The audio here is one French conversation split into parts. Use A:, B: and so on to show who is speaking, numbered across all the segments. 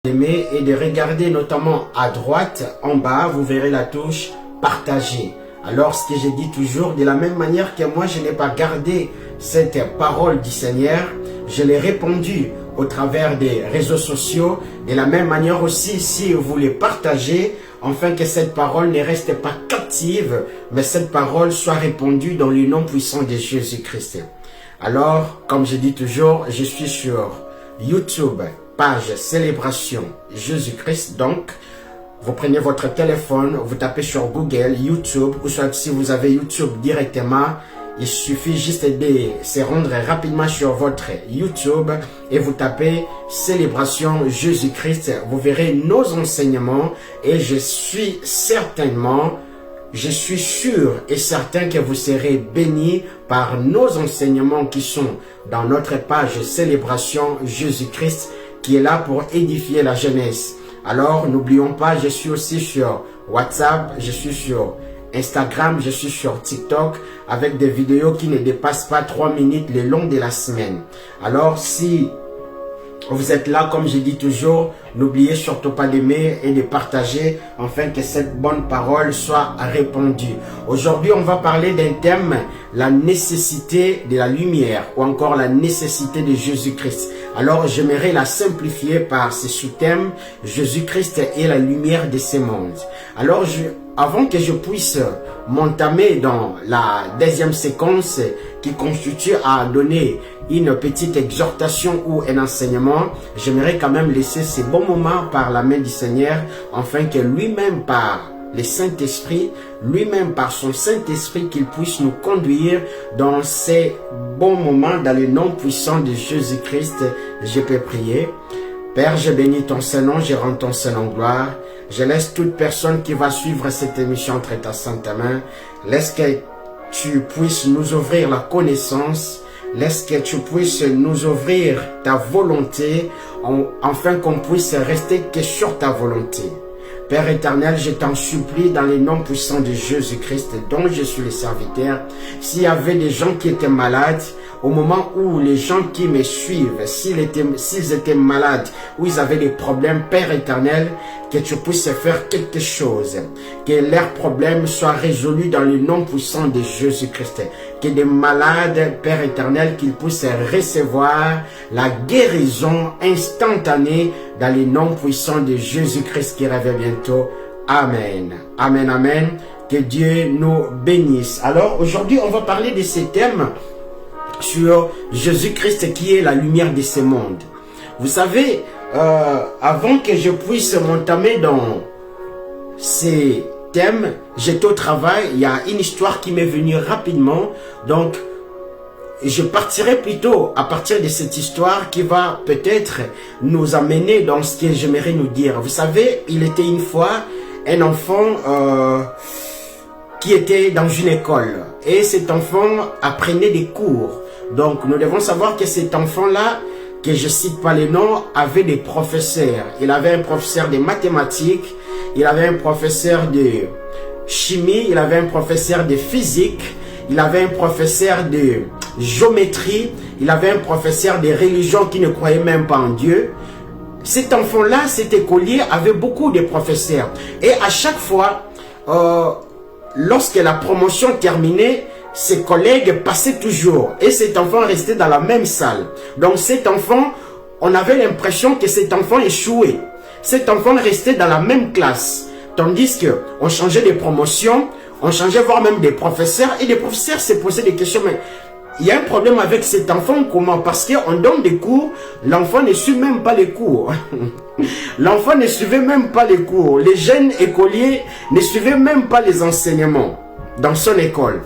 A: Et de regarder notamment à droite, en bas, vous verrez la touche partager. Alors, ce que je dis toujours, de la même manière que moi, je n'ai pas gardé cette parole du Seigneur, je l'ai répandue au travers des réseaux sociaux. De la même manière aussi, si vous les partagez, afin que cette parole ne reste pas captive, mais cette parole soit répandue dans le nom puissant de Jésus-Christ. Alors, comme je dis toujours, je suis sur YouTube, page Célébration Jésus-Christ. Donc, vous prenez votre téléphone, vous tapez sur Google, YouTube, ou soit si vous avez YouTube directement, il suffit juste de se rendre rapidement sur votre YouTube et vous tapez Célébration Jésus-Christ. Vous verrez nos enseignements et je suis sûr et certain que vous serez bénis par nos enseignements qui sont dans notre page Célébration Jésus-Christ qui est là pour édifier la jeunesse. Alors, n'oublions pas, je suis aussi sur WhatsApp, je suis sur Instagram, je suis sur TikTok avec des vidéos qui ne dépassent pas 3 minutes le long de la semaine. Alors, si vous êtes là, comme je dis toujours, n'oubliez surtout pas d'aimer et de partager afin que cette bonne parole soit répandue. Aujourd'hui, on va parler d'un thème, la nécessité de la lumière ou encore la nécessité de Jésus-Christ. Alors, j'aimerais la simplifier par ce sous-thème, Jésus-Christ est la lumière de ce monde. Alors, avant que je puisse m'entamer dans la deuxième séquence qui constitue à donner une petite exhortation ou un enseignement, j'aimerais quand même laisser ces bons moments par la main du Seigneur, afin que lui-même par le Saint-Esprit, lui-même par son Saint-Esprit, qu'il puisse nous conduire dans ces bons moments, dans le nom puissant de Jésus-Christ. Je peux prier. Père, je bénis ton Saint-Nom, je rends ton Saint-Nom gloire. Je laisse toute personne qui va suivre cette émission entre ta sainte main. Laisse que tu puisses nous ouvrir la connaissance. Laisse que tu puisses nous ouvrir ta volonté, afin qu'on puisse rester que sur ta volonté. Père éternel, je t'en supplie dans le nom puissant de Jésus-Christ, dont je suis le serviteur. S'il y avait des gens qui étaient malades, au moment où les gens qui me suivent, s'ils étaient malades ou ils avaient des problèmes, Père éternel, que tu puisses faire quelque chose, que leurs problèmes soient résolus dans le nom puissant de Jésus-Christ, que des malades, Père éternel, qu'ils puissent recevoir la guérison instantanée dans le nom puissant de Jésus-Christ qui revient bientôt. Amen. Amen, amen. Que Dieu nous bénisse. Alors aujourd'hui, on va parler de ce thème sur Jésus-Christ qui est la lumière de ce monde. Vous savez, avant que je puisse m'entamer dans ces thèmes, j'étais au travail, il y a une histoire qui m'est venue rapidement, donc je partirai plutôt à partir de cette histoire qui va peut-être nous amener dans ce que j'aimerais nous dire. Vous savez, il était une fois un enfant qui était dans une école et cet enfant apprenait des cours. Donc nous devons savoir que cet enfant-là, que je cite pas les noms, avait des professeurs. Il avait un professeur de mathématiques, il avait un professeur de chimie, il avait un professeur de physique, il avait un professeur de géométrie, il avait un professeur de religion qui ne croyait même pas en Dieu. Cet enfant-là, cet écolier, avait beaucoup de professeurs. Et à chaque fois, lorsque la promotion terminait, ses collègues passaient toujours. Et cet enfant restait dans la même salle. Donc cet enfant, on avait l'impression que cet enfant échouait. Cet enfant restait dans la même classe. Tandis qu'on changeait de promotion, on changeait voire même des professeurs. Et les professeurs se posaient des questions. Mais il y a un problème avec cet enfant, comment? Parce qu'on donne des cours, l'enfant ne suit même pas les cours. L'enfant ne suivait même pas les cours. Les jeunes écoliers ne suivaient même pas les enseignements dans son école.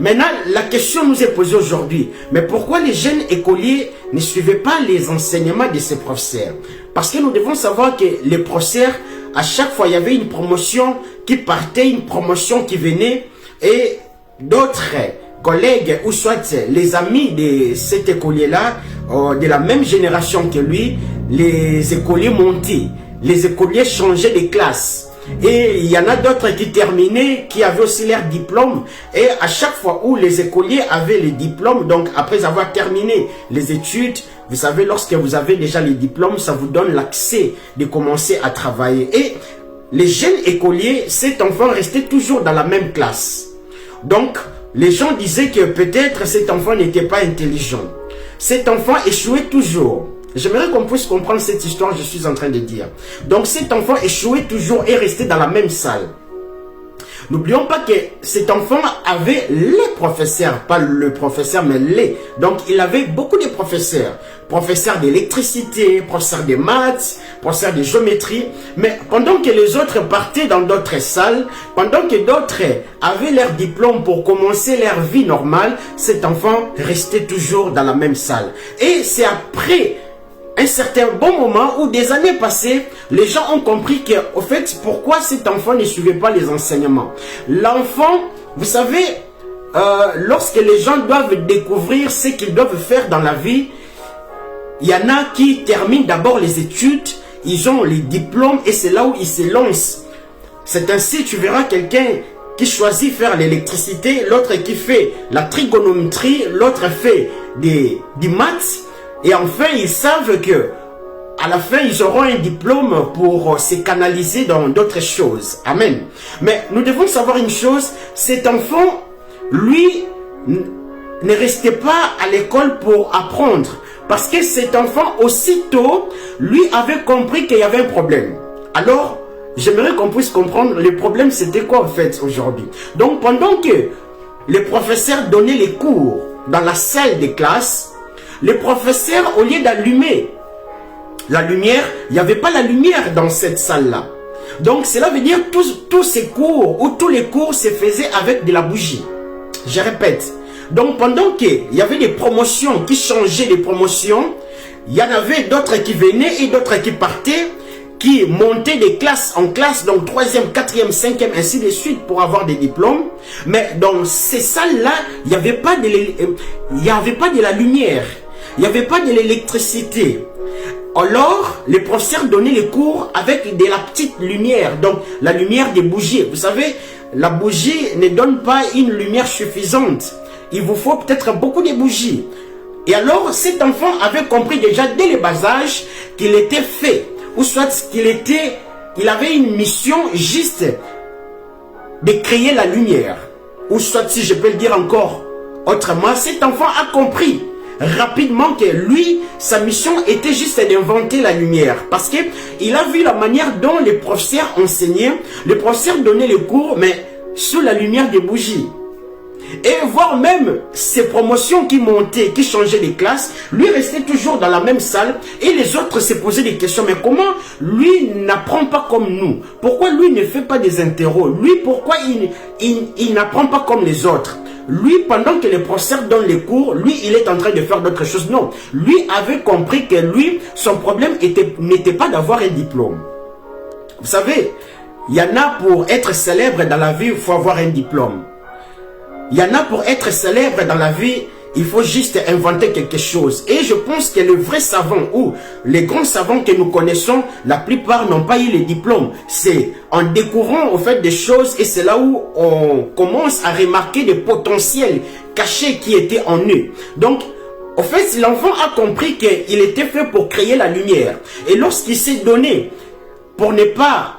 A: Maintenant, la question nous est posée aujourd'hui. Mais pourquoi les jeunes écoliers ne suivaient pas les enseignements de ces professeurs? Parce que nous devons savoir que les professeurs, à chaque fois, il y avait une promotion qui partait, une promotion qui venait, et d'autres collègues ou soit les amis de cet écolier-là, de la même génération que lui, les écoliers montaient, les écoliers changeaient de classe. Et il y en a d'autres qui terminaient, qui avaient aussi leur diplôme. Et à chaque fois où les écoliers avaient les diplômes, donc après avoir terminé les études, Vous savez, lorsque vous avez déjà les diplômes, ça vous donne l'accès de commencer à travailler. Et les jeunes écoliers, cet enfant restait toujours dans la même classe. Donc, les gens disaient que peut-être cet enfant n'était pas intelligent. Cet enfant échouait toujours. J'aimerais qu'on puisse comprendre cette histoire que je suis en train de dire. Donc, cet enfant échouait toujours et restait dans la même salle. N'oublions pas que cet enfant avait les professeurs, pas le professeur, mais les. Donc, il avait beaucoup de professeurs. Professeurs d'électricité, professeurs de maths, professeurs de géométrie. Mais pendant que les autres partaient dans d'autres salles, pendant que d'autres avaient leur diplôme pour commencer leur vie normale, cet enfant restait toujours dans la même salle. Et c'est après un certain bon moment où des années passées, les gens ont compris que, au fait, pourquoi cet enfant ne suivait pas les enseignements. L'enfant, vous savez, lorsque les gens doivent découvrir ce qu'ils doivent faire dans la vie, il y en a qui terminent d'abord les études, ils ont les diplômes et c'est là où ils se lancent. C'est ainsi, tu verras quelqu'un qui choisit faire l'électricité, l'autre qui fait la trigonométrie, l'autre fait des maths. Et enfin, ils savent que à la fin, ils auront un diplôme pour se canaliser dans d'autres choses. Amen. Mais nous devons savoir une chose, cet enfant, lui, ne restait pas à l'école pour apprendre. Parce que cet enfant, aussitôt, lui avait compris qu'il y avait un problème. Alors, j'aimerais qu'on puisse comprendre le problème, c'était quoi en fait aujourd'hui. Donc, pendant que les professeurs donnaient les cours dans la salle de classe, les professeurs, au lieu d'allumer la lumière, il n'y avait pas la lumière dans cette salle-là. Donc, cela veut dire que tous ces cours, ou tous les cours se faisaient avec de la bougie. Je répète. Donc, pendant qu'il y avait des promotions qui changeaient les promotions, il y en avait d'autres qui venaient et d'autres qui partaient, qui montaient de classe en classe, donc 3e, 4e, 5e, ainsi de suite, pour avoir des diplômes. Mais dans ces salles-là, il n'y avait pas de la lumière. Il n'y avait pas de l'électricité. Alors, les professeurs donnaient les cours avec de la petite lumière, donc la lumière des bougies. Vous savez, la bougie ne donne pas une lumière suffisante. Il vous faut peut-être beaucoup de bougies. Et alors, cet enfant avait compris déjà dès le bas âge qu'il était fait, ou soit il avait une mission juste de créer la lumière. Ou soit, si je peux le dire encore autrement, cet enfant a compris rapidement que lui, sa mission était juste d'inventer la lumière. Parce qu'il a vu la manière dont les professeurs enseignaient. Les professeurs donnaient les cours, mais sous la lumière des bougies. Et voir même ces promotions qui montaient, qui changeaient de classe, lui restait toujours dans la même salle et les autres se posaient des questions. Mais comment lui n'apprend pas comme nous? Pourquoi lui ne fait pas des interros? Lui, pourquoi il n'apprend pas comme les autres? Lui, pendant que les professeurs donnent les cours, lui, il est en train de faire d'autres choses. Non, lui avait compris que lui, son problème n'était pas d'avoir un diplôme. Vous savez, il y en a pour être célèbre dans la vie, il faut avoir un diplôme. Il y en a pour être célèbre dans la vie, il faut juste inventer quelque chose. Et je pense que les vrais savants ou les grands savants que nous connaissons, la plupart n'ont pas eu les diplômes. C'est en découvrant au fait des choses et c'est là où on commence à remarquer des potentiels cachés qui étaient en eux. Donc, au fait, l'enfant a compris qu'il était fait pour créer la lumière. Et lorsqu'il s'est donné pour ne pas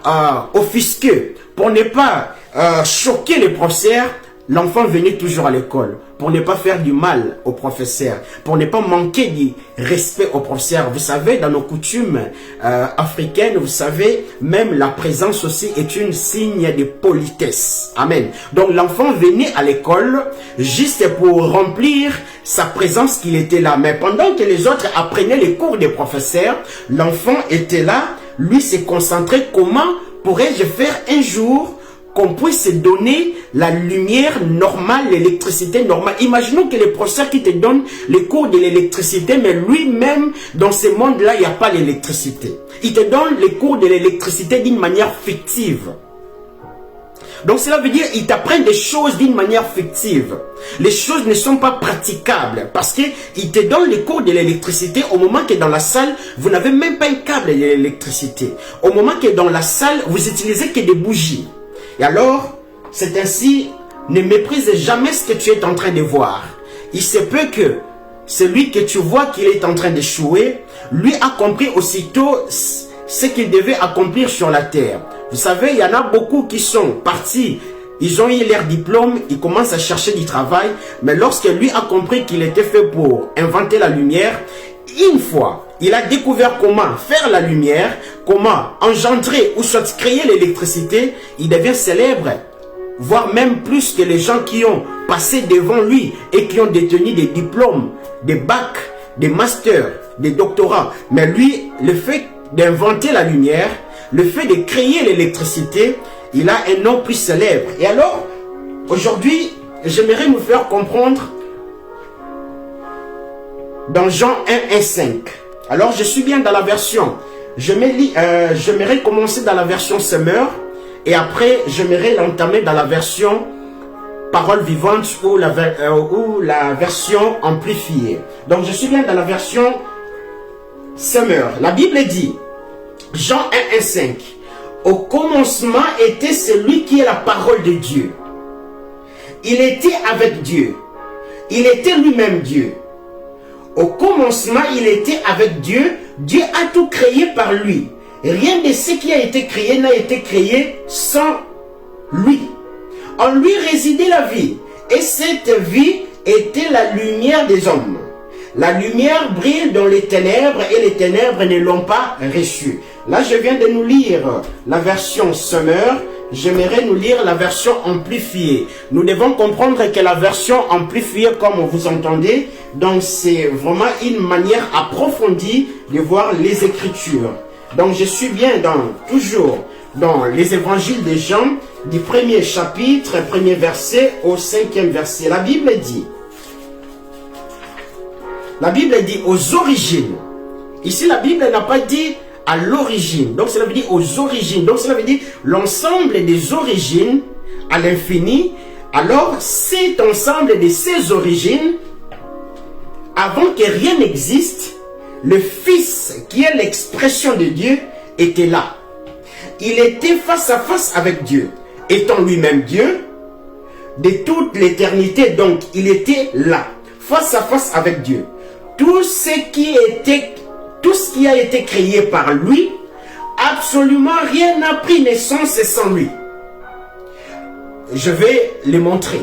A: offusquer, pour ne pas choquer les professeurs, l'enfant venait toujours à l'école pour ne pas faire du mal aux professeurs, pour ne pas manquer du respect aux professeurs. Vous savez, dans nos coutumes africaines, vous savez, même la présence aussi est un signe de politesse. Amen. Donc l'enfant venait à l'école juste pour remplir sa présence qu'il était là. Mais pendant que les autres apprenaient les cours des professeurs, l'enfant était là, lui s'est concentré comment pourrais-je faire un jour qu'on puisse se donner la lumière normale, l'électricité normale. Imaginons que les professeurs qui te donnent les cours de l'électricité, mais lui-même, dans ce monde-là, il n'y a pas l'électricité. Il te donne les cours de l'électricité d'une manière fictive. Donc cela veut dire qu'il t'apprend des choses d'une manière fictive. Les choses ne sont pas praticables parce qu'il te donne les cours de l'électricité au moment que dans la salle, vous n'avez même pas un câble de l'électricité. Au moment que dans la salle, vous utilisez que des bougies. Et alors, c'est ainsi, ne méprise jamais ce que tu es en train de voir. Il se peut que celui que tu vois qu'il est en train d'échouer, lui a compris aussitôt ce qu'il devait accomplir sur la terre. Vous savez, il y en a beaucoup qui sont partis, ils ont eu leur diplôme, ils commencent à chercher du travail, mais lorsque lui a compris qu'il était fait pour inventer la lumière, une fois, il a découvert comment faire la lumière, comment engendrer ou soit créer l'électricité, il devient célèbre, voire même plus que les gens qui ont passé devant lui et qui ont détenu des diplômes, des bacs, des masters, des doctorats. Mais lui, le fait d'inventer la lumière, le fait de créer l'électricité, il a un nom plus célèbre. Et alors, aujourd'hui, j'aimerais nous faire comprendre dans Jean 1:5. Alors, je suis bien dans la version. J'aimerais commencer dans la version Semeur et après, j'aimerais l'entamer dans la version Parole vivante ou la version amplifiée. Donc, je suis bien dans la version Semeur. La Bible dit, Jean 1:5. Au commencement était celui qui est la parole de Dieu. Il était avec Dieu. Il était lui-même Dieu. Au commencement, il était avec Dieu. Dieu a tout créé par lui. Rien de ce qui a été créé n'a été créé sans lui. En lui résidait la vie. Et cette vie était la lumière des hommes. La lumière brille dans les ténèbres et les ténèbres ne l'ont pas reçue. Là, je viens de nous lire la version Semeur. J'aimerais nous lire la version amplifiée. Nous devons comprendre que la version amplifiée, comme vous entendez, donc c'est vraiment une manière approfondie de voir les Écritures. Donc je suis bien toujours dans les évangiles de Jean, du 1er chapitre, 1er verset au 5e verset. La Bible dit aux origines. Ici, la Bible n'a pas dit à l'origine. Donc, cela veut dire aux origines. Donc, cela veut dire l'ensemble des origines à l'infini. Alors, cet ensemble de ces origines, avant que rien n'existe, le Fils, qui est l'expression de Dieu, était là. Il était face à face avec Dieu. Étant lui-même Dieu, de toute l'éternité, donc, il était là, face à face avec Dieu. Tout ce qui a été créé par lui, absolument rien n'a pris naissance sans lui. Je vais le montrer.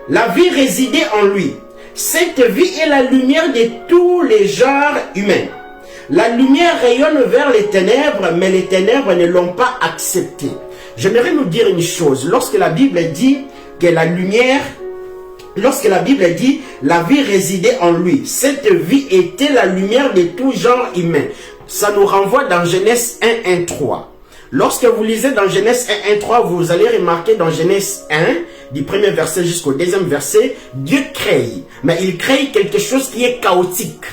A: La vie résidait en lui. Cette vie est la lumière de tous les genres humains. La lumière rayonne vers les ténèbres, mais les ténèbres ne l'ont pas acceptée. J'aimerais nous dire une chose. Lorsque la Bible dit que la lumière, lorsque la Bible dit la vie résidait en lui, cette vie était la lumière de tout genre humain. Ça nous renvoie dans Genèse 1:3. Lorsque vous lisez dans Genèse 1:3, vous allez remarquer dans Genèse 1, du premier verset jusqu'au deuxième verset, Dieu crée. Mais il crée quelque chose qui est chaotique.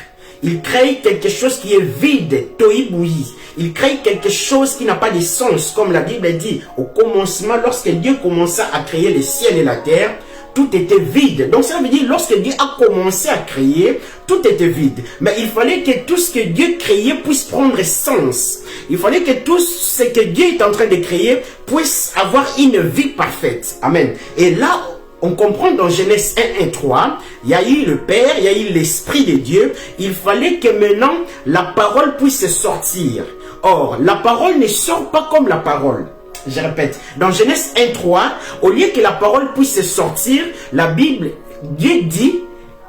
A: Il crée quelque chose qui est vide, tohu-bohi. Il crée quelque chose qui n'a pas de sens, comme la Bible dit. Au commencement, lorsque Dieu commença à créer le ciel et la terre, tout était vide. Donc ça veut dire, lorsque Dieu a commencé à créer, tout était vide. Mais il fallait que tout ce que Dieu créait puisse prendre sens. Il fallait que tout ce que Dieu est en train de créer puisse avoir une vie parfaite. Amen. Et là, on comprend dans Genèse 1:3, il y a eu le Père, il y a eu l'Esprit de Dieu. Il fallait que maintenant, la parole puisse sortir. Or, la parole ne sort pas comme la parole. Je répète, dans Genèse 1:3, au lieu que la parole puisse sortir, la Bible, Dieu dit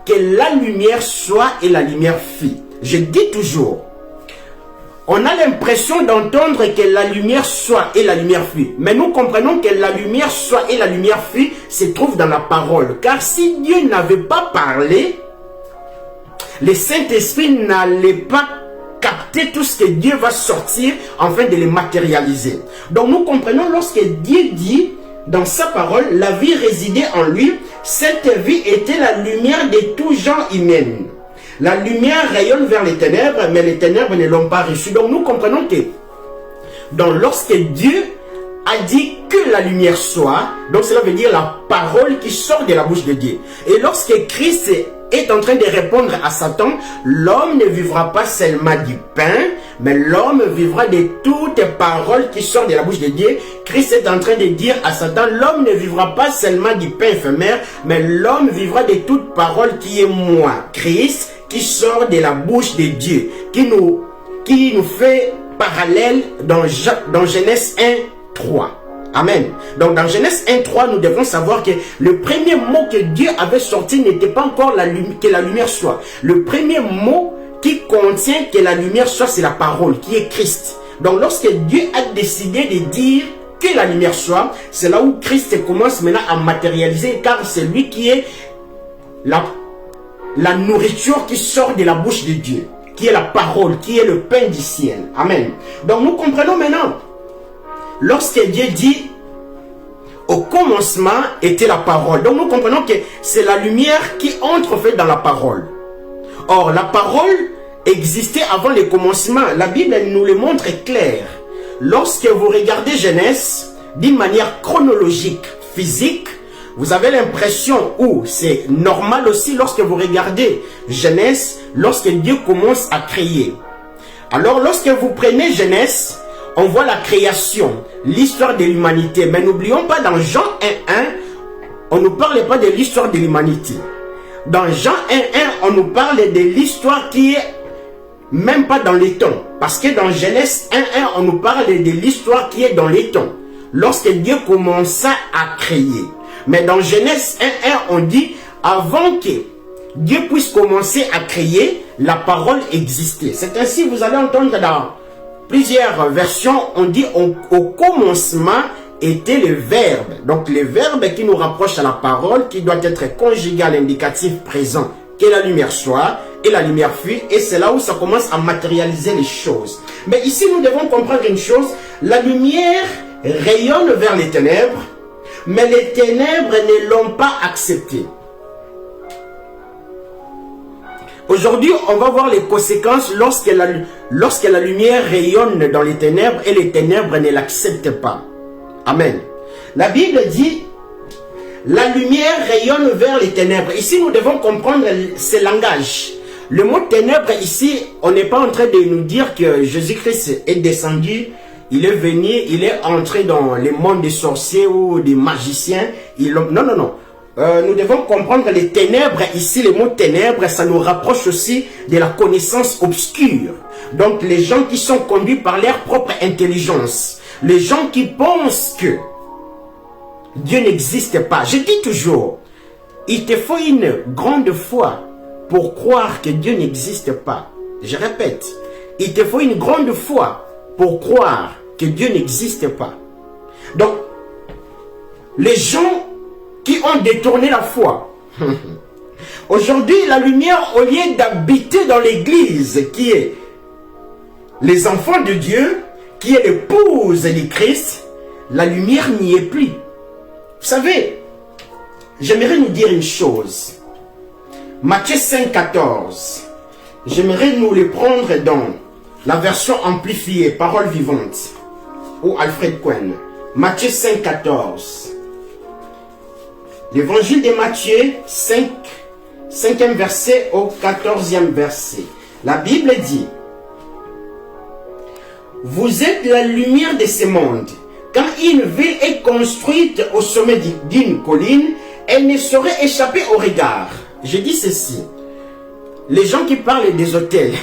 A: que la lumière soit et la lumière fit. Je dis toujours, on a l'impression d'entendre que la lumière soit et la lumière fut. Mais nous comprenons que la lumière soit et la lumière fut se trouve dans la parole. Car si Dieu n'avait pas parlé, le Saint-Esprit n'allait pas capter tout ce que Dieu va sortir afin de le matérialiser. Donc nous comprenons lorsque Dieu dit dans sa parole, la vie résidait en lui, cette vie était la lumière de tout genre humain. La lumière rayonne vers les ténèbres, mais les ténèbres ne l'ont pas reçue. Donc nous comprenons que lorsque Dieu a dit que la lumière soit, donc cela veut dire la parole qui sort de la bouche de Dieu. Et lorsque Christ est en train de répondre à Satan, l'homme ne vivra pas seulement du pain, mais l'homme vivra de toutes les paroles qui sortent de la bouche de Dieu. Christ est en train de dire à Satan, l'homme ne vivra pas seulement du pain éphémère, mais l'homme vivra de toute parole qui est moi, Christ, qui sort de la bouche de Dieu, qui nous fait parallèle dans Genèse 1, 3. Amen. Donc dans Genèse 1, 3, nous devons savoir que le premier mot que Dieu avait sorti n'était pas encore que la lumière soit. Le premier mot qui contient que la lumière soit, c'est la parole, qui est Christ. Donc lorsque Dieu a décidé de dire que la lumière soit, c'est là où Christ commence maintenant à matérialiser, car c'est lui qui est la nourriture qui sort de la bouche de Dieu, qui est la parole, qui est le pain du ciel. Amen. Donc nous comprenons maintenant, lorsque Dieu dit au commencement était la parole, donc nous comprenons que c'est la lumière qui entre en fait dans la parole. Or la parole existait avant le commencement. La Bible nous le montre clair. Lorsque vous regardez Genèse d'une manière chronologique, physique, vous avez l'impression, ou c'est normal aussi lorsque vous regardez Genèse, lorsque Dieu commence à créer. Alors lorsque vous prenez Genèse, on voit la création, l'histoire de l'humanité. Mais n'oublions pas, dans Jean 1.1, on ne nous parle pas de l'histoire de l'humanité. Dans Jean 1.1, on nous parle de l'histoire qui est même pas dans les temps. Parce que dans Genèse 1.1, on nous parle de l'histoire qui est dans les temps. Lorsque Dieu commença à créer. Mais dans Genèse 1.1, on dit, avant que Dieu puisse commencer à créer, la parole existait. C'est ainsi, vous allez entendre dans plusieurs versions, on dit au commencement était le verbe. Donc le verbe qui nous rapproche à la parole, qui doit être conjugal, indicatif, présent. Que la lumière soit, et la lumière fut, et c'est là où ça commence à matérialiser les choses. Mais ici, nous devons comprendre une chose, la lumière rayonne vers les ténèbres, mais les ténèbres ne l'ont pas accepté. Aujourd'hui, on va voir les conséquences lorsque la lumière rayonne dans les ténèbres et les ténèbres ne l'acceptent pas. Amen. La Bible dit, la lumière rayonne vers les ténèbres. Ici, nous devons comprendre ce langage. Le mot ténèbres ici, on n'est pas en train de nous dire que Jésus-Christ est descendu, il est venu, il est entré dans le monde des sorciers ou des magiciens. Non, non, non. Nous devons comprendre les ténèbres. Ici, le mot ténèbres, ça nous rapproche aussi de la connaissance obscure. Donc, les gens qui sont conduits par leur propre intelligence. Les gens qui pensent que Dieu n'existe pas. Je dis toujours, il te faut une grande foi pour croire que Dieu n'existe pas. Je répète, il te faut une grande foi pour croire que Dieu n'existe pas. Donc, les gens qui ont détourné la foi. Aujourd'hui, la lumière, au lieu d'habiter dans l'église, qui est les enfants de Dieu, qui est l'épouse du Christ, la lumière n'y est plus. Vous savez, j'aimerais nous dire une chose. Matthieu 5,14. J'aimerais nous le prendre dans la version amplifiée, parole vivante, ou Alfred Cohen. Matthieu 5,14. L'évangile de Matthieu 5e verset au 14e verset. La Bible dit, vous êtes la lumière de ce monde. Quand une ville est construite au sommet d'une colline, elle ne saurait échapper au regard. Je dis ceci. Les gens qui parlent des hôtels,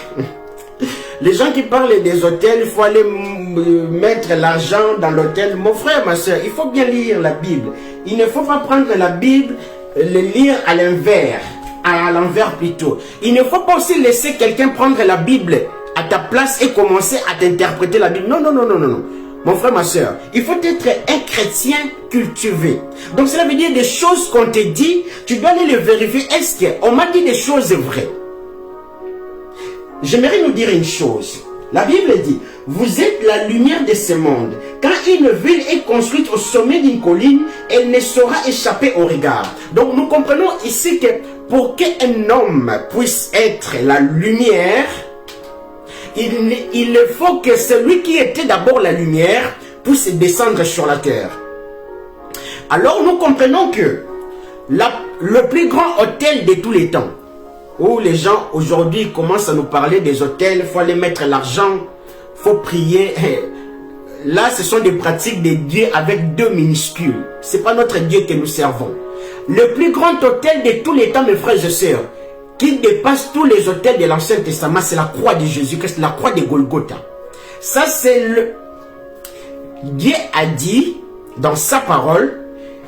A: les gens qui parlent des hôtels, il faut aller mettre l'argent dans l'hôtel. Mon frère, ma soeur, il faut bien lire la Bible. Il ne faut pas prendre la Bible, le lire à l'envers plutôt. Il ne faut pas aussi laisser quelqu'un prendre la Bible à ta place et commencer à t'interpréter la Bible. Non, non, non, non, non, non. Mon frère, ma soeur, il faut être un chrétien cultivé. Donc cela veut dire des choses qu'on te dit, tu dois aller les vérifier. Est-ce qu'on m'a dit des choses vraies? J'aimerais nous dire une chose. La Bible dit, vous êtes la lumière de ce monde. Quand une ville est construite au sommet d'une colline, elle ne saura échapper au regard. Donc nous comprenons ici que pour qu'un homme puisse être la lumière, il faut que celui qui était d'abord la lumière puisse descendre sur la terre. Alors nous comprenons que le plus grand hôtel de tous les temps, où les gens aujourd'hui commencent à nous parler des hôtels, il faut aller mettre l'argent, il faut prier. Là, ce sont des pratiques de Dieu avec 2 minuscules. Ce n'est pas notre Dieu que nous servons. Le plus grand hôtel de tous les temps, mes frères et sœurs, qui dépasse tous les autels de l'Ancien Testament, c'est la croix de Jésus-Christ, la croix de Golgotha. Ça, c'est le... Dieu a dit dans sa parole,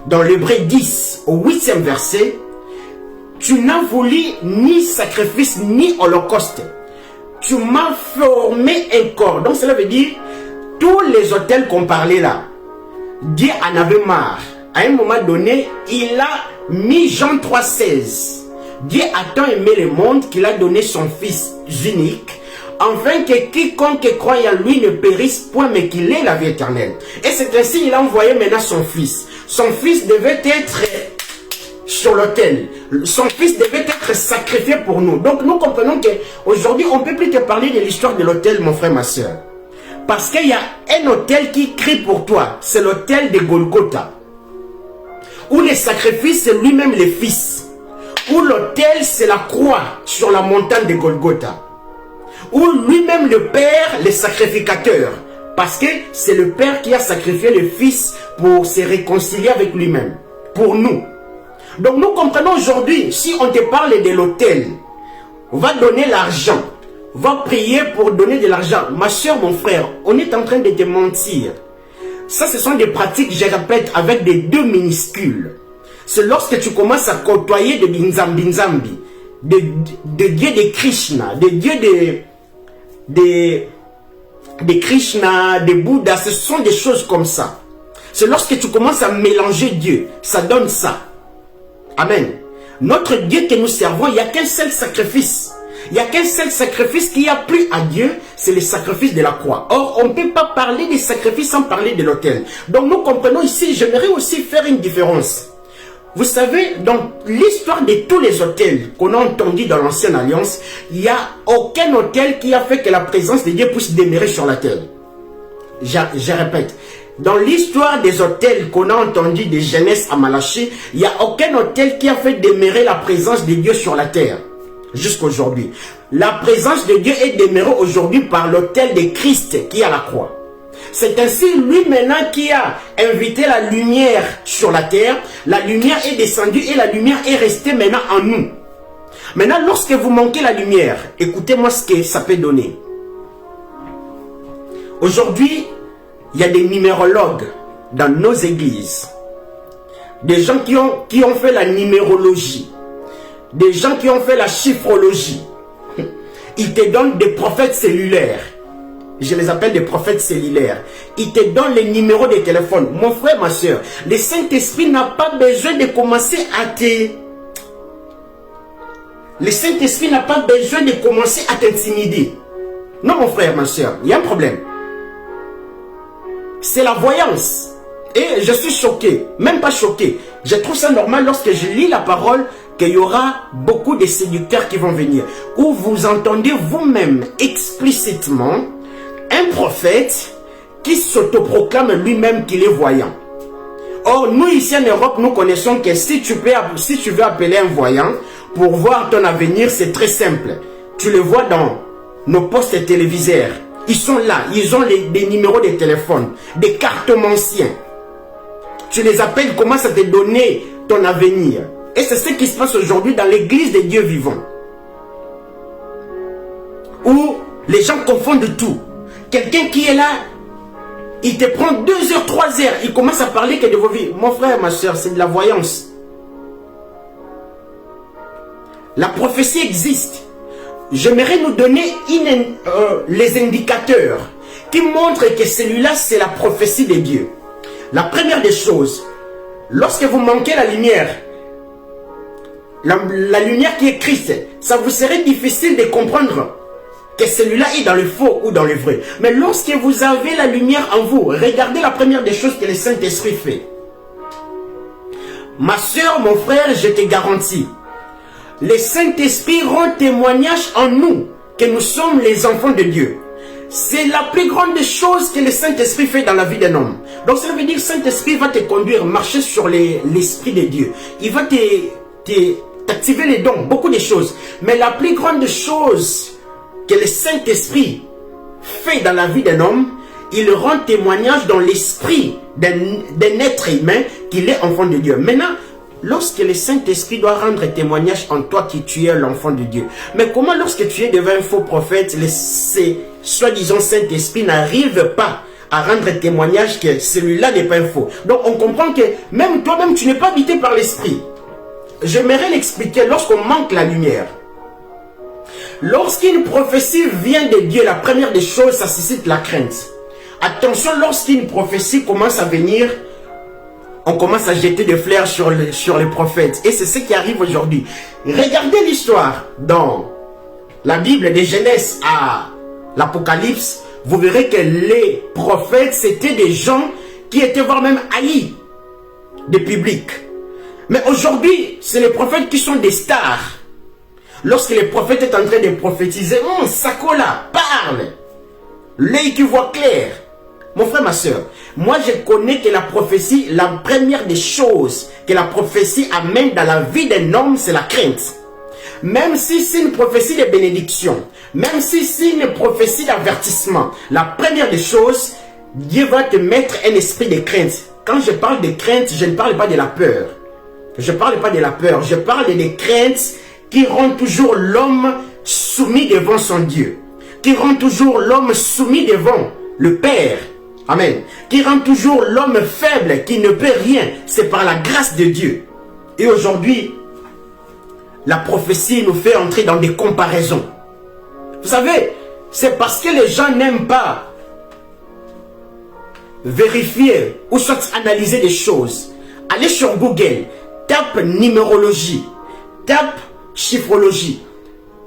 A: dans l'Hébreu 10, au 8e verset, « Tu n'as voulu ni sacrifice ni holocauste. Tu m'as formé un corps. » Donc cela veut dire, tous les autels qu'on parlait là, Dieu en avait marre. À un moment donné, il a mis Jean 3,16. Dieu a tant aimé le monde qu'il a donné son Fils unique, afin que quiconque croit en lui ne périsse point, mais qu'il ait la vie éternelle. Et c'est ainsi qu'il a envoyé maintenant son Fils. Son Fils devait être sur l'autel. Son Fils devait être sacrifié pour nous. Donc nous comprenons qu'aujourd'hui, on ne peut plus te parler de l'histoire de l'autel, mon frère, ma soeur. Parce qu'il y a un autel qui crie pour toi. C'est l'autel de Golgotha. Où le sacrifice, c'est lui-même le Fils. Où l'autel, c'est la croix sur la montagne de Golgotha. Où lui-même le Père, le sacrificateur. Parce que c'est le Père qui a sacrifié le Fils pour se réconcilier avec lui-même. Pour nous. Donc nous comprenons aujourd'hui, si on te parle de l'autel, on va donner l'argent. Va prier pour donner de l'argent. Ma soeur, mon frère, on est en train de te mentir. Ça, ce sont des pratiques, je répète, avec des 2 minuscules. C'est lorsque tu commences à côtoyer de Binzambi, de dieux de Krishna, de dieux de Krishna, de Bouddha. Ce sont des choses comme ça. C'est lorsque tu commences à mélanger Dieu, ça donne ça. Amen. Notre Dieu que nous servons, il n'y a qu'un seul sacrifice. Il n'y a qu'un seul sacrifice qui a plu à Dieu, c'est le sacrifice de la croix. Or, on ne peut pas parler des sacrifices sans parler de l'autel. Donc nous comprenons ici, j'aimerais aussi faire une différence. Vous savez, dans l'histoire de tous les autels qu'on a entendus dans l'Ancienne Alliance, il n'y a aucun autel qui a fait que la présence de Dieu puisse demeurer sur la terre. Je répète. Dans l'histoire des autels qu'on a entendus de Genèse à Malachie, il n'y a aucun autel qui a fait demeurer la présence de Dieu sur la terre. Jusqu'à aujourd'hui. La présence de Dieu est demeurée aujourd'hui par l'autel de Christ qui est à la croix. C'est ainsi lui maintenant qui a invité la lumière sur la terre. La lumière est descendue et la lumière est restée maintenant en nous. Maintenant, lorsque vous manquez la lumière, écoutez-moi ce que ça peut donner. Aujourd'hui, il y a des numérologues dans nos églises. Des gens qui ont fait la numérologie. Des gens qui ont fait la chiffrologie. Ils te donnent des prophètes cellulaires. Je les appelle des prophètes cellulaires. Ils te donnent les numéros de téléphone. Mon frère, ma soeur, le Saint-Esprit n'a pas besoin de commencer à te... Le Saint-Esprit n'a pas besoin de commencer à t'intimider. Non, mon frère, ma soeur, il y a un problème. C'est la voyance. Et je suis choqué, même pas choqué. Je trouve ça normal lorsque je lis la parole qu'il y aura beaucoup de séducteurs qui vont venir. Où vous entendez vous-même explicitement un prophète qui s'autoproclame lui-même qu'il est voyant. Or, nous ici en Europe, nous connaissons que si tu veux appeler un voyant pour voir ton avenir, c'est très simple. Tu le vois dans nos postes téléviseurs. Ils sont là, ils ont des numéros de téléphone, des cartomanciens. Tu les appelles, ils commencent à te donner ton avenir. Et c'est ce qui se passe aujourd'hui dans l'église des dieux vivants. Où les gens confondent tout. Quelqu'un qui est là, il te prend 2 heures, 3 heures, il commence à parler que de vos vies. Mon frère, ma soeur, c'est de la voyance. La prophétie existe. J'aimerais nous donner les indicateurs qui montrent que celui-là, c'est la prophétie de Dieu. La première des choses, lorsque vous manquez la lumière, la lumière qui est Christ, ça vous serait difficile de comprendre que celui-là est dans le faux ou dans le vrai. Mais lorsque vous avez la lumière en vous, regardez la première des choses que le Saint-Esprit fait. Ma soeur, mon frère, je te garantis, le Saint-Esprit rend témoignage en nous que nous sommes les enfants de Dieu. C'est la plus grande chose que le Saint-Esprit fait dans la vie d'un homme. Donc ça veut dire que le Saint-Esprit va te conduire, marcher sur l'Esprit de Dieu. Il va t'activer les dons, beaucoup de choses. Mais la plus grande chose que le Saint-Esprit fait dans la vie d'un homme, il rend témoignage dans l'esprit d'un être humain qu'il est enfant de Dieu. Maintenant, lorsque le Saint-Esprit doit rendre témoignage en toi que tu es l'enfant de Dieu. Mais comment lorsque tu es devant un faux prophète, ce soi-disant Saint-Esprit n'arrive pas à rendre témoignage que celui-là n'est pas un faux? Donc on comprend que même toi-même, tu n'es pas habité par l'Esprit. J'aimerais l'expliquer. Lorsqu'on manque la lumière, lorsqu'une prophétie vient de Dieu, la première des choses, ça suscite la crainte. Attention, lorsqu'une prophétie commence à venir, on commence à jeter des fleurs sur les prophètes. Et c'est ce qui arrive aujourd'hui. Regardez l'histoire dans la Bible, de Genèse à l'Apocalypse. Vous verrez que les prophètes, c'était des gens qui étaient voire même haïs du public. Mais aujourd'hui, c'est les prophètes qui sont des stars. Lorsque les prophètes est en train de prophétiser, Sakola, parle. L'œil qui voit clair. Mon frère, ma soeur, moi je connais que la prophétie, la première des choses que la prophétie amène dans la vie d'un homme, c'est la crainte. Même si c'est une prophétie de bénédiction, même si c'est une prophétie d'avertissement, la première des choses, Dieu va te mettre un esprit de crainte. Quand je parle de crainte, je ne parle pas de la peur. Je ne parle pas de la peur, je parle des craintes qui rendent toujours l'homme soumis devant son Dieu. Qui rend toujours l'homme soumis devant le Père. Amen. Qui rend toujours l'homme faible, qui ne peut rien. C'est par la grâce de Dieu. Et aujourd'hui, la prophétie nous fait entrer dans des comparaisons. Vous savez, c'est parce que les gens n'aiment pas vérifier ou soit analyser des choses. Allez sur Google, tape numérologie, tape chiffrologie.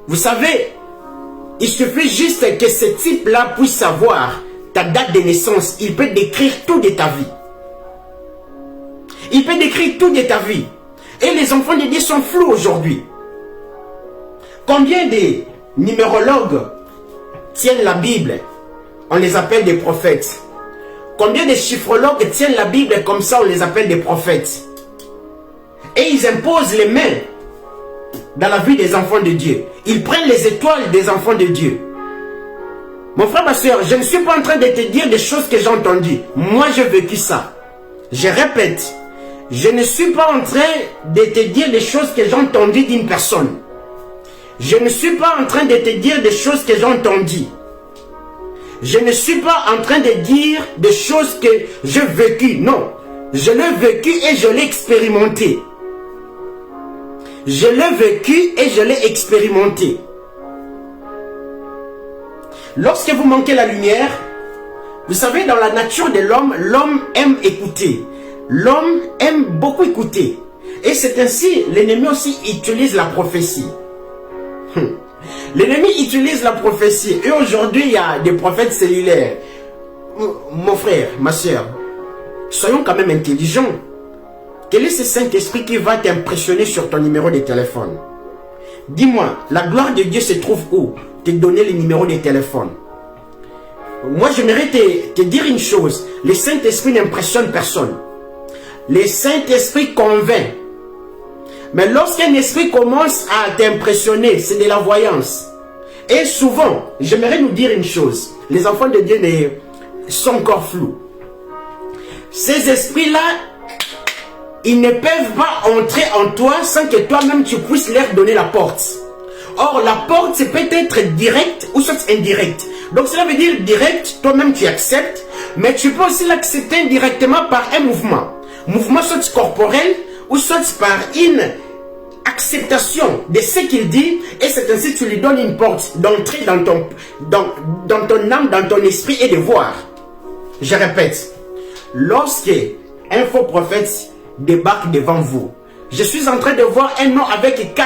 A: Vous savez, il suffit juste que ce type-là puisse savoir ta date de naissance. Il peut décrire tout de ta vie. Il peut décrire tout de ta vie. Et les enfants de Dieu sont flous aujourd'hui. Combien de numérologues tiennent la Bible? On les appelle des prophètes. Combien de chiffrologues tiennent la Bible comme ça, on les appelle des prophètes? Et ils imposent les mains dans la vie des enfants de Dieu. Ils prennent les étoiles des enfants de Dieu. Mon frère, ma soeur, je ne suis pas en train de te dire des choses que j'ai entendues. Moi, j'ai vécu ça. Je répète, je ne suis pas en train de te dire des choses que j'ai entendues d'une personne. Je ne suis pas en train de te dire des choses que j'ai entendues. Je ne suis pas en train de dire des choses que j'ai vécues. Non, je l'ai vécu et je l'ai expérimenté. Je l'ai vécu et je l'ai expérimenté. Lorsque vous manquez la lumière, vous savez, dans la nature de l'homme, l'homme aime écouter. L'homme aime beaucoup écouter. Et c'est ainsi, l'ennemi aussi utilise la prophétie. L'ennemi utilise la prophétie. Et aujourd'hui, il y a des prophètes cellulaires. Mon frère, ma soeur, soyons quand même intelligents. Quel est ce Saint-Esprit qui va t'impressionner sur ton numéro de téléphone? Dis-moi, la gloire de Dieu se trouve où? Te donner le numéro de téléphone. Moi, j'aimerais te dire une chose. Le Saint-Esprit n'impressionne personne. Le Saint-Esprit convainc. Mais lorsqu'un esprit commence à t'impressionner, c'est de la voyance. Et souvent, j'aimerais nous dire une chose. Les enfants de Dieu sont encore flous. Ces esprits-là, ils ne peuvent pas entrer en toi sans que toi-même tu puisses leur donner la porte. Or, la porte, c'est peut-être direct ou soit indirect. Donc, cela veut dire direct, toi-même tu acceptes, mais tu peux aussi l'accepter indirectement par un mouvement. Mouvement soit corporel ou soit par une acceptation de ce qu'il dit, et c'est ainsi que tu lui donnes une porte d'entrer dans ton âme, dans ton esprit et de voir. Je répète, lorsque un faux prophète débarque devant vous, je suis en train de voir un nom avec K,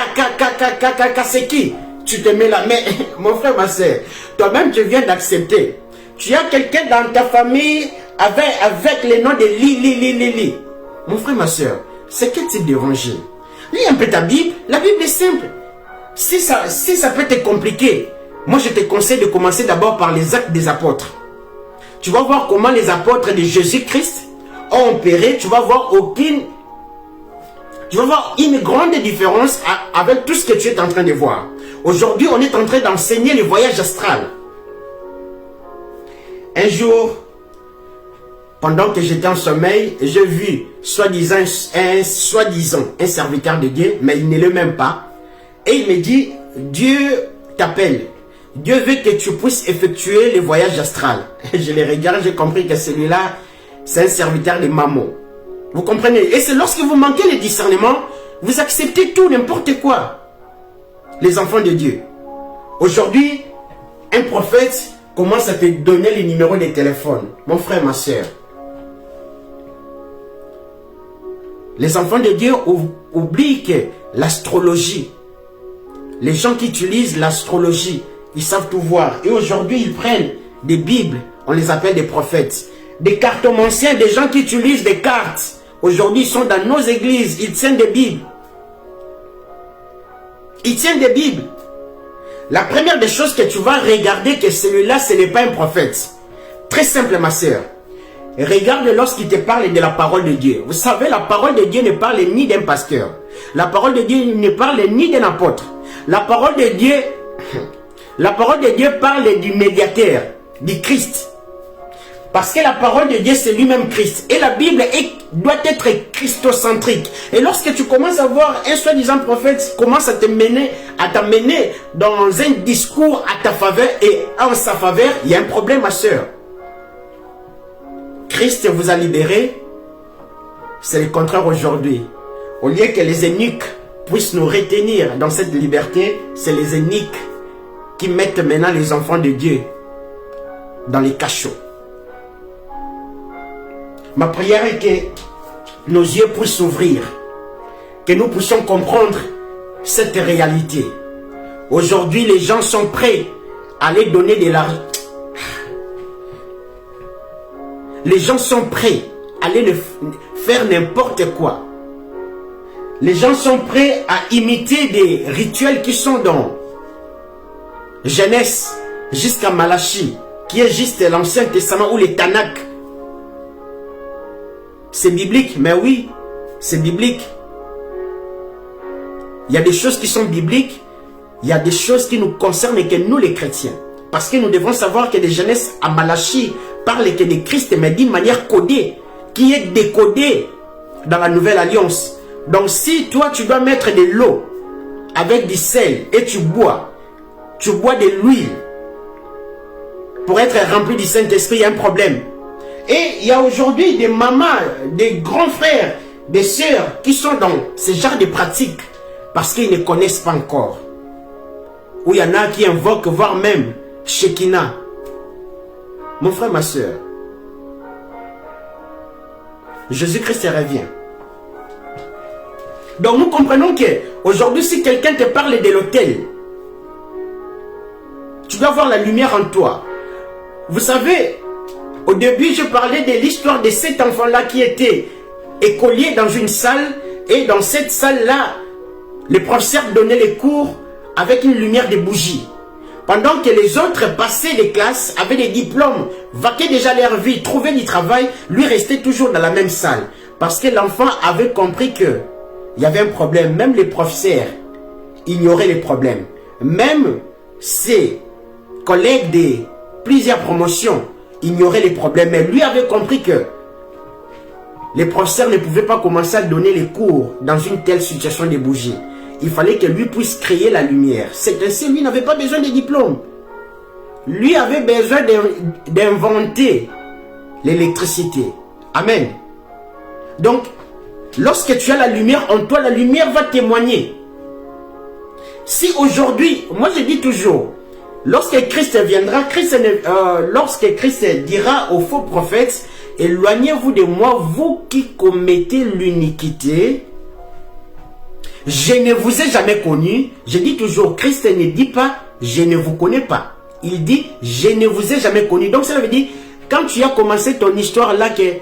A: c'est qui? Tu te mets là, mais mon frère, ma soeur, toi-même tu viens d'accepter. Tu as quelqu'un dans ta famille avec le nom de Li. Mon frère, ma soeur, c'est quel type d'évangile? Lis un peu ta Bible, la Bible est simple. Si ça peut te compliquer, moi je te conseille de commencer d'abord par les actes des apôtres. Tu vas voir comment les apôtres de Jésus-Christ ont opéré, tu vas voir une grande différence avec tout ce que tu es en train de voir. Aujourd'hui, on est en train d'enseigner le voyage astral. Un jour, pendant que j'étais en sommeil, j'ai vu soi-disant un serviteur de Dieu, mais il ne l'est même pas. Et il me dit, Dieu t'appelle. Dieu veut que tu puisses effectuer le voyage astral. Je le regarde, j'ai compris que celui-là, c'est un serviteur de Mammon. Vous comprenez? Et c'est lorsque vous manquez le discernement, vous acceptez tout, n'importe quoi. Les enfants de Dieu. Aujourd'hui, un prophète commence à te donner les numéros de téléphone. Mon frère, ma soeur. Les enfants de Dieu oublient que l'astrologie, les gens qui utilisent l'astrologie, ils savent tout voir. Et aujourd'hui, ils prennent des Bibles, on les appelle des prophètes. Des cartomanciens, des gens qui utilisent des cartes. Aujourd'hui, ils sont dans nos églises, ils tiennent des Bibles. Ils tiennent des Bibles. La première des choses que tu vas regarder, que celui-là, ce n'est pas un prophète. Très simple, ma soeur. Regarde lorsqu'il te parle de la parole de Dieu. Vous savez, la parole de Dieu ne parle ni d'un pasteur. La parole de Dieu ne parle ni d'un apôtre. La parole de Dieu parle du médiateur, du Christ. Parce que la parole de Dieu, c'est lui-même Christ. Et la Bible doit être christocentrique. Et lorsque tu commences à voir un soi-disant prophète commence à t'amener dans un discours à ta faveur et en sa faveur, il y a un problème, ma soeur. Christ vous a libéré. C'est le contraire aujourd'hui. Au lieu que les eunuques puissent nous retenir dans cette liberté, c'est les eunuques qui mettent maintenant les enfants de Dieu dans les cachots. Ma prière est que nos yeux puissent s'ouvrir, que nous puissions comprendre cette réalité. Aujourd'hui, les gens sont prêts à aller donner de l'argent. Les gens sont prêts à aller faire n'importe quoi. Les gens sont prêts à imiter des rituels qui sont dans Genèse jusqu'à Malachie, qui est juste l'Ancien Testament ou les Tanakh. C'est biblique, mais oui, c'est biblique. Il y a des choses qui sont bibliques, il y a des choses qui nous concernent et que nous les chrétiens. Parce que nous devons savoir que de Genèse à Malachie parle que de Christ, mais d'une manière codée, qui est décodée dans la Nouvelle Alliance. Donc si toi tu dois mettre de l'eau avec du sel et tu bois de l'huile pour être rempli du Saint-Esprit, il y a un problème. Et il y a aujourd'hui des mamans, des grands frères, des sœurs qui sont dans ce genre de pratiques parce qu'ils ne connaissent pas encore. Ou il y en a qui invoquent, voire même Shekinah. Mon frère, ma soeur, Jésus-Christ revient. Donc nous comprenons que aujourd'hui, si quelqu'un te parle de l'autel, tu dois voir la lumière en toi. Vous savez, au début, je parlais de l'histoire de cet enfant-là qui était écolier dans une salle. Et dans cette salle-là, le professeur donnait les cours avec une lumière de bougie. Pendant que les autres passaient les classes, avaient des diplômes, vaquaient déjà leur vie, trouvaient du travail, lui restait toujours dans la même salle. Parce que l'enfant avait compris qu'il y avait un problème. Même les professeurs ignoraient les problèmes. Même ses collègues de plusieurs promotions ignoraient les problèmes. Mais lui avait compris que les professeurs ne pouvaient pas commencer à donner les cours dans une telle situation de bougie. Il fallait que lui puisse créer la lumière. C'est ainsi, lui n'avait pas besoin de diplôme. Lui avait besoin d'inventer l'électricité. Amen. Donc, lorsque tu as la lumière en toi, la lumière va témoigner. Si aujourd'hui, moi je dis toujours, lorsque Christ viendra, lorsque Christ dira aux faux prophètes, éloignez-vous de moi, vous qui commettez l'iniquité. Je ne vous ai jamais connu. Je dis toujours, Christ ne dit pas, je ne vous connais pas. Il dit, je ne vous ai jamais connu. Donc ça veut dire, quand tu as commencé ton histoire là, que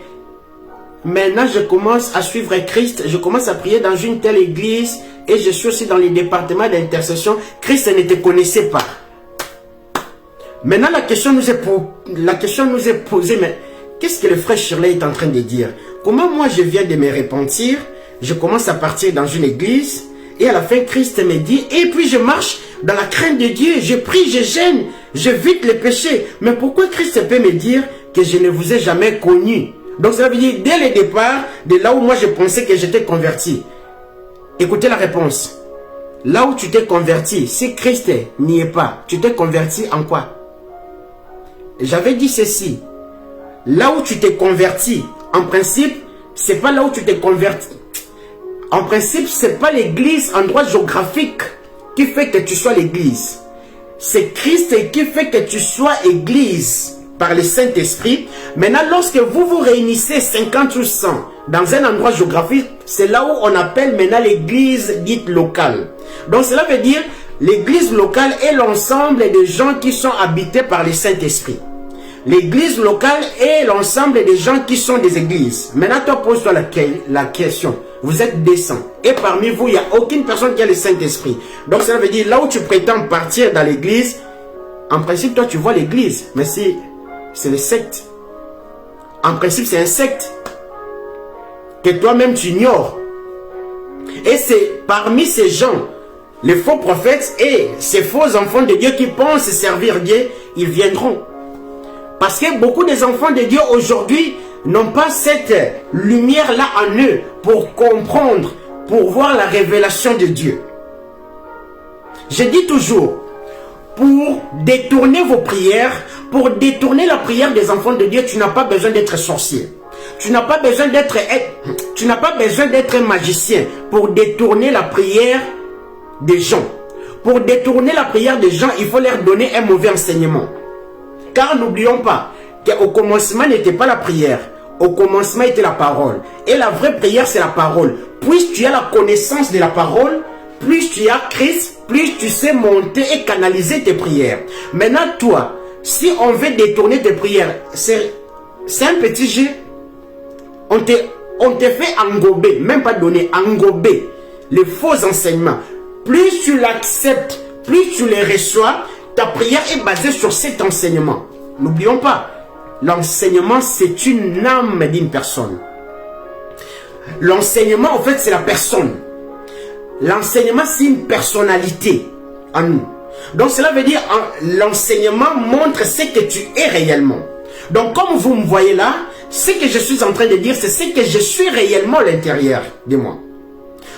A: maintenant je commence à suivre Christ, je commence à prier dans une telle église, et je suis aussi dans les départements d'intercession, Christ ne te connaissait pas. Maintenant la question nous est posée, mais qu'est-ce que le frère Shirley est en train de dire? Comment moi je viens de me repentir? Je commence à partir dans une église et à la fin Christ me dit, et puis je marche dans la crainte de Dieu, je prie, je gêne, j'évite les péchés. Mais pourquoi Christ peut me dire que je ne vous ai jamais connu? Donc cela veut dire, dès le départ, de là où moi je pensais que j'étais converti, écoutez la réponse. Là où tu t'es converti, si Christ n'y est pas, tu t'es converti en quoi? J'avais dit ceci. Là où tu t'es converti, en principe, c'est pas là où tu t'es converti. En principe, c'est pas l'église, endroit géographique qui fait que tu sois l'église. C'est Christ qui fait que tu sois église par le Saint-Esprit. Maintenant, lorsque vous vous réunissez 50 ou 100 dans un endroit géographique, c'est là où on appelle maintenant l'église dite locale. Donc cela veut dire l'église locale est l'ensemble des gens qui sont habités par le Saint-Esprit. L'église locale est l'ensemble des gens qui sont des églises. Maintenant, toi, pose-toi la question. Vous êtes des saints. Et parmi vous, il n'y a aucune personne qui a le Saint-Esprit. Donc, cela veut dire, là où tu prétends partir dans l'église, en principe, toi, tu vois l'église. Mais c'est le secte. En principe, c'est un secte que toi-même, tu ignores. Et c'est parmi ces gens, les faux prophètes et ces faux enfants de Dieu qui pensent servir Dieu, ils viendront. Parce que beaucoup des enfants de Dieu aujourd'hui n'ont pas cette lumière-là en eux pour comprendre, pour voir la révélation de Dieu. Je dis toujours, pour détourner vos prières, pour détourner la prière des enfants de Dieu, tu n'as pas besoin d'être sorcier. Tu n'as pas besoin d'être magicien pour détourner la prière des gens. Pour détourner la prière des gens, il faut leur donner un mauvais enseignement. Car n'oublions pas qu'au commencement n'était pas la prière. Au commencement était la parole. Et la vraie prière, c'est la parole. Plus tu as la connaissance de la parole, plus tu as Christ, plus tu sais monter et canaliser tes prières. Maintenant, toi, si on veut détourner tes prières, c'est un petit jeu. On te fait engober, même pas donner, engober les faux enseignements. Plus tu l'acceptes, plus tu les reçois, ta prière est basée sur cet enseignement. N'oublions pas, l'enseignement, c'est une âme d'une personne. L'enseignement, en fait, c'est la personne. L'enseignement, c'est une personnalité en nous. Donc, cela veut dire, l'enseignement montre ce que tu es réellement. Donc, comme vous me voyez là, ce que je suis en train de dire, c'est ce que je suis réellement à l'intérieur de moi.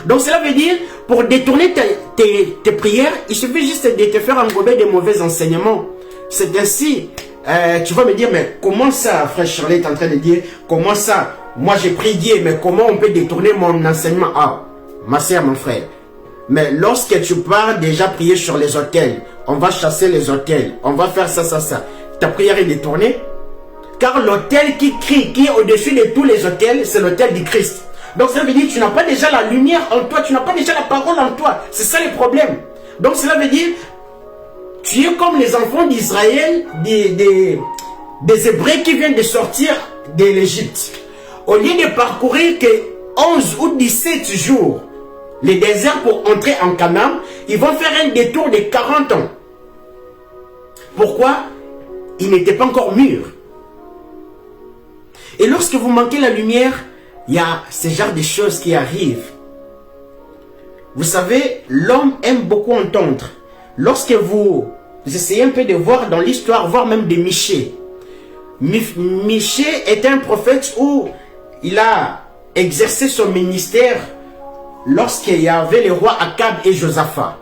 A: Donc cela veut dire, pour détourner tes prières, il suffit juste de te faire engober de mauvais enseignements. C'est ainsi, tu vas me dire, mais comment ça, frère Charlie est en train de dire, comment ça, moi j'ai prié Dieu, mais comment on peut détourner mon enseignement? Ah, ma soeur, mon frère, mais lorsque tu pars déjà prier sur les autels, on va chasser les autels, on va faire ça, ta prière est détournée. Car l'autel qui crie, qui est au-dessus de tous les autels, c'est l'autel du Christ. Donc ça veut dire que tu n'as pas déjà la lumière en toi, tu n'as pas déjà la parole en toi. C'est ça le problème. Donc cela veut dire, tu es comme les enfants d'Israël, des Hébreux qui viennent de sortir de l'Égypte. Au lieu de parcourir que 11 ou 17 jours, le désert pour entrer en Canaan, ils vont faire un détour de 40 ans. Pourquoi? Ils n'étaient pas encore mûrs. Et lorsque vous manquez la lumière, il y a ce genre de choses qui arrivent. Vous savez, l'homme aime beaucoup entendre. Lorsque vous essayez un peu de voir dans l'histoire, voire même de Michée. Michée est un prophète où il a exercé son ministère lorsqu'il y avait les rois Akab et Josaphat.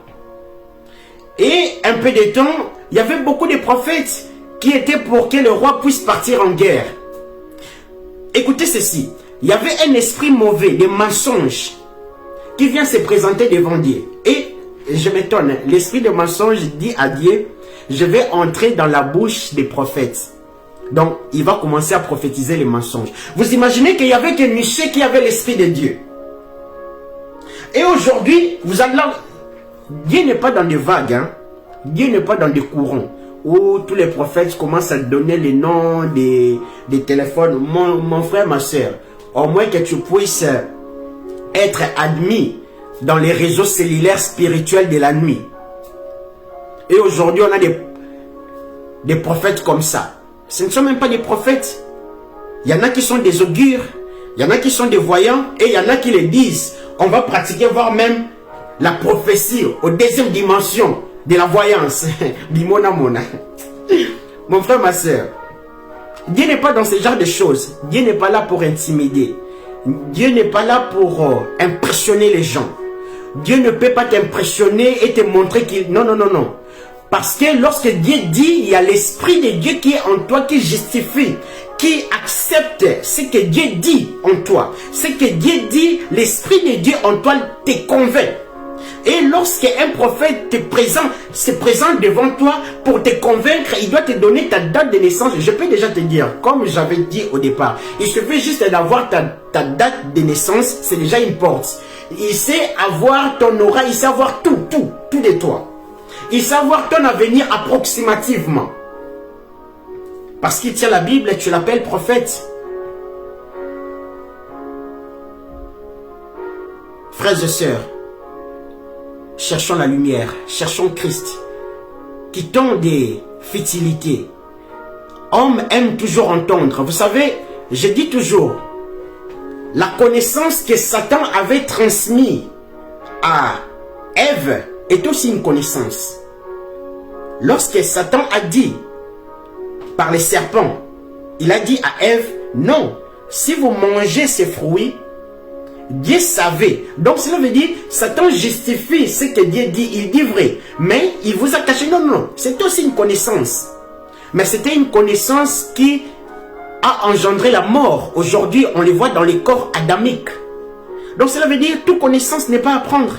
A: Et un peu de temps, il y avait beaucoup de prophètes qui étaient pour que le roi puisse partir en guerre. Écoutez ceci. Il y avait un esprit mauvais, des mensonges, qui vient se présenter devant Dieu. Et je m'étonne, l'esprit de mensonge dit à Dieu, je vais entrer dans la bouche des prophètes. Donc, il va commencer à prophétiser les mensonges. Vous imaginez qu'il y avait que Michée qui avait l'esprit de Dieu. Et aujourd'hui, vous allez... Dieu n'est pas dans des vagues, hein? Dieu n'est pas dans des courants où tous les prophètes commencent à donner les noms des téléphones. Mon frère, ma soeur, au moins que tu puisses être admis dans les réseaux cellulaires spirituels de la nuit. Et aujourd'hui, on a des prophètes comme ça. Ce ne sont même pas des prophètes. Il y en a qui sont des augures, il y en a qui sont des voyants, et il y en a qui les disent. On va pratiquer, voire même la prophétie aux deuxième dimension de la voyance. Bimona mona. Mon frère, ma soeur, Dieu n'est pas dans ce genre de choses. Dieu n'est pas là pour intimider. Dieu n'est pas là pour impressionner les gens. Dieu ne peut pas t'impressionner et te montrer qu'il... Non, non, non, non. Parce que lorsque Dieu dit, il y a l'Esprit de Dieu qui est en toi, qui justifie, qui accepte ce que Dieu dit en toi. Ce que Dieu dit, l'Esprit de Dieu en toi te convainc. Et lorsque un prophète se présente devant toi pour te convaincre, il doit te donner ta date de naissance. Je peux déjà te dire, comme j'avais dit au départ, il suffit juste d'avoir ta date de naissance, c'est déjà une porte. Il sait avoir ton aura, il sait avoir tout de toi. Il sait avoir ton avenir approximativement. Parce qu'il tient la Bible et tu l'appelles prophète. Frères et sœurs, cherchons la lumière, cherchons Christ. Quittons des futilités. Homme aime toujours entendre. Vous savez, je dis toujours, la connaissance que Satan avait transmise à Ève est aussi une connaissance. Lorsque Satan a dit par les serpents, il a dit à Ève, non, si vous mangez ces fruits, Dieu savait. Donc cela veut dire, Satan justifie ce que Dieu dit, il dit vrai. Mais il vous a caché, non, non, c'est aussi une connaissance. Mais c'était une connaissance qui a engendré la mort. Aujourd'hui, on les voit dans les corps adamiques. Donc cela veut dire, toute connaissance n'est pas à prendre.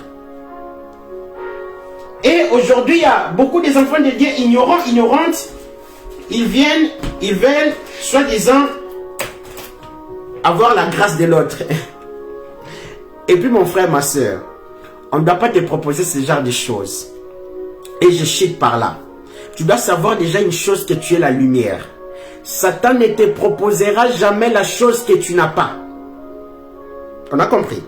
A: Et aujourd'hui, il y a beaucoup des enfants de Dieu ignorants, ignorantes. Ils veulent, soi-disant, avoir la grâce de l'autre. Et puis mon frère, ma soeur, on ne doit pas te proposer ce genre de choses. Et je chute par là. Tu dois savoir déjà une chose, que tu es la lumière. Satan ne te proposera jamais la chose que tu n'as pas. On a compris?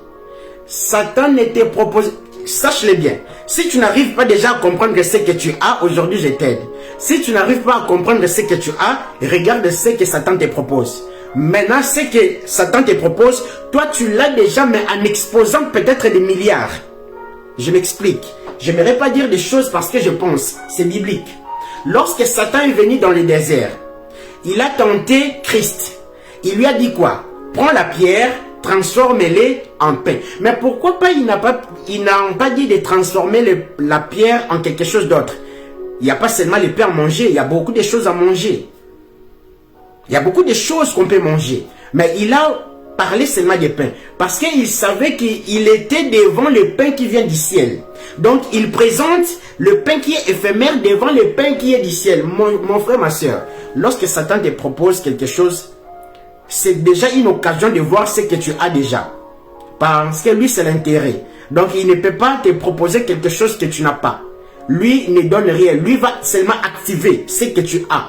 A: Satan ne te propose... Sache-le bien. Si tu n'arrives pas déjà à comprendre ce que tu as, aujourd'hui je t'aide. Si tu n'arrives pas à comprendre ce que tu as, regarde ce que Satan te propose. Maintenant, ce que Satan te propose, toi tu l'as déjà, mais en exposant peut-être des milliards. Je m'explique. Je n'aimerais pas dire des choses parce que je pense, c'est biblique. Lorsque Satan est venu dans le désert, il a tenté Christ. Il lui a dit quoi? Prends la pierre, transforme-les en pain. Mais pourquoi pas il n'a pas dit de transformer la pierre en quelque chose d'autre? Il n'y a pas seulement le pain à manger, il y a beaucoup de choses à manger. Il y a beaucoup de choses qu'on peut manger. Mais il a parlé seulement des pains. Parce qu'il savait qu'il était devant le pain qui vient du ciel. Donc il présente le pain qui est éphémère devant le pain qui est du ciel. Mon frère, ma soeur, lorsque Satan te propose quelque chose, c'est déjà une occasion de voir ce que tu as déjà. Parce que lui, c'est l'intérêt. Donc il ne peut pas te proposer quelque chose que tu n'as pas. Lui ne donne rien. Lui va seulement activer ce que tu as.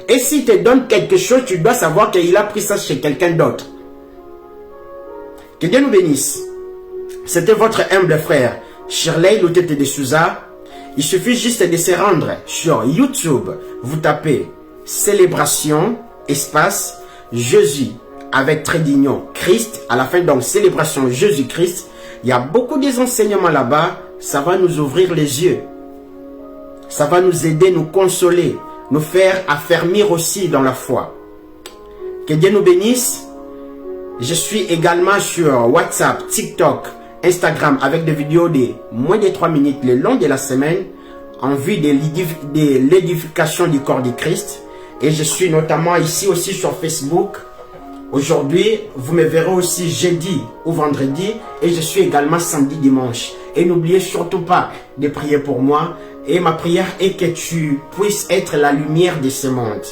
A: Et s'il te donne quelque chose, tu dois savoir qu'il a pris ça chez quelqu'un d'autre. Que Dieu nous bénisse. C'était votre humble frère, Shirley Lutete de Souza. Il suffit juste de se rendre sur YouTube. Vous tapez Célébration, espace, Jésus, avec trait d'union, Christ, à la fin, donc Célébration Jésus-Christ. Il y a beaucoup des enseignements là-bas. Ça va nous ouvrir les yeux. Ça va nous aider, nous consoler, nous faire affermir aussi dans la foi. Que Dieu nous bénisse. Je suis également sur WhatsApp, TikTok, Instagram avec des vidéos de moins de 3 minutes le long de la semaine en vue de l'édification du corps du Christ. Et je suis notamment ici aussi sur Facebook. Aujourd'hui, vous me verrez aussi jeudi ou vendredi et je suis également samedi, dimanche. Et n'oubliez surtout pas de prier pour moi. Et ma prière est que tu puisses être la lumière de ce monde.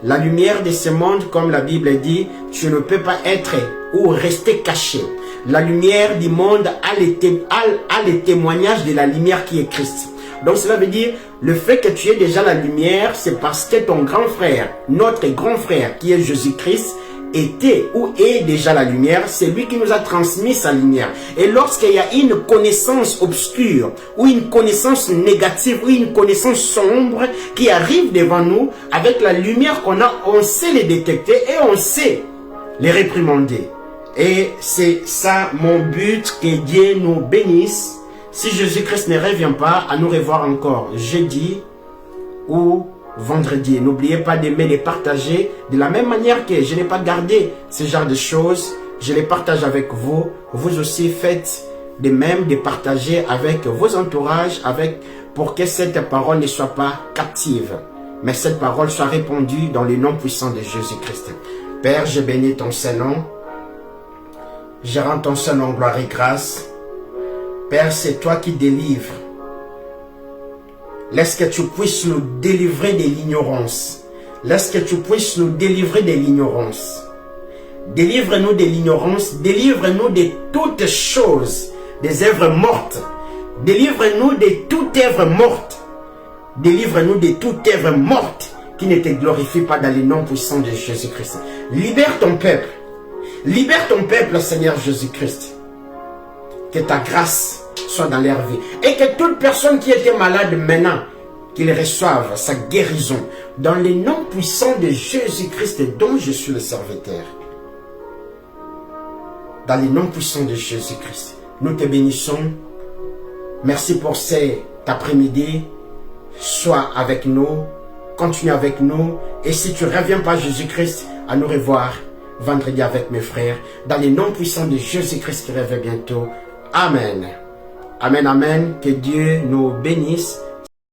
A: La lumière de ce monde, comme la Bible dit, tu ne peux pas être ou rester caché. La lumière du monde a les témoignages de la lumière qui est Christ. Donc cela veut dire, le fait que tu aies déjà la lumière, c'est parce que ton grand frère, notre grand frère qui est Jésus-Christ, était ou est déjà la lumière, c'est lui qui nous a transmis sa lumière. Et lorsqu'il y a une connaissance obscure, ou une connaissance négative, ou une connaissance sombre qui arrive devant nous, avec la lumière qu'on a, on sait les détecter et on sait les réprimander. Et c'est ça mon but, que Dieu nous bénisse. Si Jésus-Christ ne revient pas, à nous revoir encore jeudi ou vendredi. N'oubliez pas d'aimer les partager de la même manière que je n'ai pas gardé ce genre de choses. Je les partage avec vous. Vous aussi faites de même, de partager avec vos entourages, pour que cette parole ne soit pas captive, mais cette parole soit répandue dans le nom puissant de Jésus-Christ. Père, je bénis ton Saint-Nom. Je rends ton Saint-Nom gloire et grâce. Père, c'est toi qui délivres. Laisse que tu puisses nous délivrer de l'ignorance. Laisse que tu puisses nous délivrer de l'ignorance. Délivre-nous de l'ignorance. Délivre-nous de toutes choses, des œuvres mortes. Délivre-nous de toute œuvre morte. Délivre-nous de toute œuvre morte qui ne te glorifie pas dans le nom puissant de Jésus-Christ. Libère ton peuple. Libère ton peuple, Seigneur Jésus-Christ. Que ta grâce soit dans leur vie. Et que toute personne qui était malade maintenant, qu'il reçoive sa guérison dans le nom puissant de Jésus-Christ dont je suis le serviteur. Dans le nom puissant de Jésus-Christ. Nous te bénissons. Merci pour cet après-midi. Sois avec nous. Continue avec nous. Et si tu ne reviens pas, Jésus-Christ, à nous revoir vendredi avec mes frères. Dans le nom puissant de Jésus-Christ qui revient bientôt. Amen. Amen, amen. Que Dieu nous bénisse.